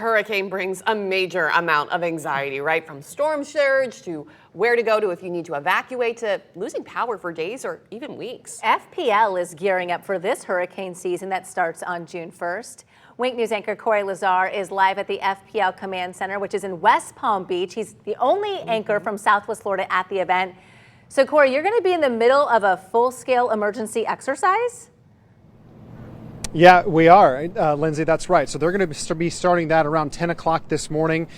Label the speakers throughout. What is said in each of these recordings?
Speaker 1: Hurricane brings a major amount of anxiety, right? From storm surge to where to go to if you need to evacuate to losing power for days or even weeks.
Speaker 2: FPL is gearing up for this hurricane season that starts on June 1st. Wink News anchor Corey Lazar is live at the FPL Command Center, which is in West Palm Beach. He's the only anchor from Southwest Florida at the event. So Corey, you're going to be in the middle of a full-scale emergency exercise?
Speaker 3: Yeah, we are, Lindsay, that's right. So they're going to be starting that around 10 o'clock this morning.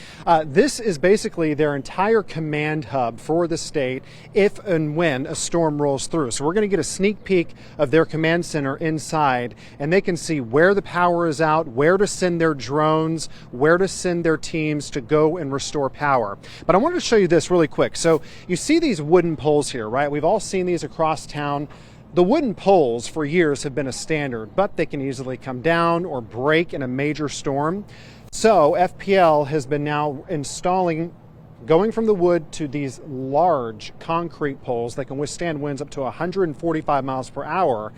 Speaker 3: This is basically their entire command hub for the state if and when a storm rolls through. So we're going to get a sneak peek of their command center inside, and they can see where the power is out, where to send their drones, where to send their teams to go and restore power. But I wanted to show you this really quick. So you see these wooden poles here, right? We've all seen these across town. The wooden poles for years have been a standard, but they can easily come down or break in a major storm. So FPL has been now installing, going from the wood to these large concrete poles that can withstand winds up to 145 miles per hour.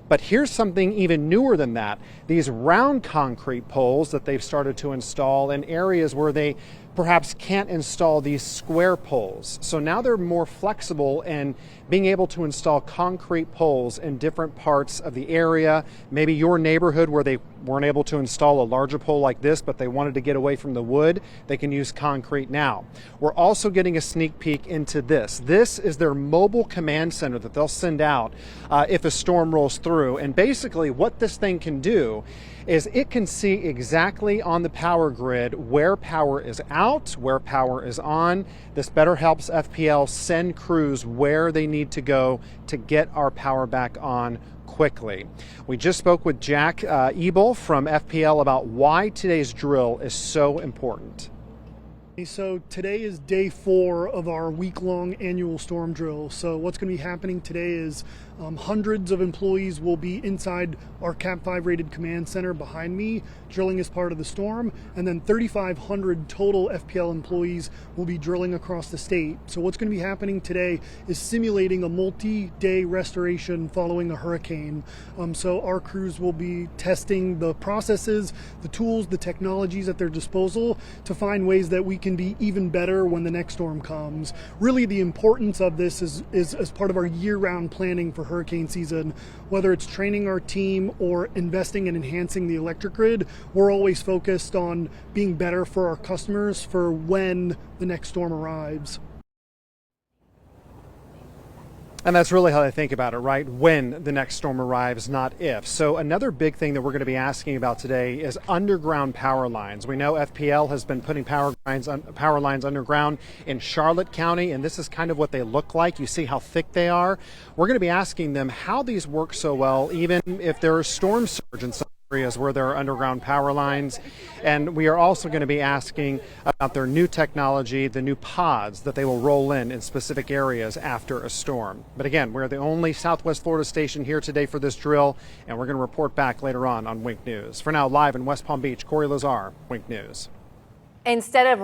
Speaker 3: But here's something even newer than that. These round concrete poles that they've started to install in areas where they perhaps can't install these square poles. So now they're more flexible in being able to install concrete poles in different parts of the area. Maybe your neighborhood where they weren't able to install a larger pole like this, but they wanted to get away from the wood, they can use concrete now. We're also getting a sneak peek into this. This is their mobile command center that they'll send out if a storm rolls through. And basically what this thing can do is it can see exactly on the power grid where power is out, where power is on. This better helps FPL send crews where they need to go to get our power back on quickly. We just spoke with Jack Ebel from FPL about why today's drill is so important.
Speaker 4: So today is day 4 of our week-long annual storm drill. So what's going to be happening today is hundreds of employees will be inside our Cat 5 rated command center behind me, drilling as part of the storm, and then 3,500 total FPL employees will be drilling across the state. So what's going to be happening today is simulating a multi-day restoration following a hurricane. So our crews will be testing the processes, the tools, the technologies at their disposal to find ways that we can be even better when the next storm comes. Really, the importance of this is as part of our year-round planning for hurricane season. Whether it's training our team or investing and enhancing the electric grid, we're always focused on being better for our customers for when the next storm arrives.
Speaker 3: And that's really how I think about it, right? When the next storm arrives, not if. So another big thing that we're going to be asking about today is underground power lines. We know FPL has been putting power lines underground in Charlotte County, and this is kind of what they look like. You see how thick they are. We're going to be asking them how these work so well, even if there is storm surge in some areas where there are underground power lines. And we are also going to be asking about their new technology, the new pods that they will roll in specific areas after a storm. But again, we're the only Southwest Florida station here today for this drill, and we're going to report back later on Wink News. For now, live in West Palm Beach, Corey Lazar, Wink News.
Speaker 2: Instead of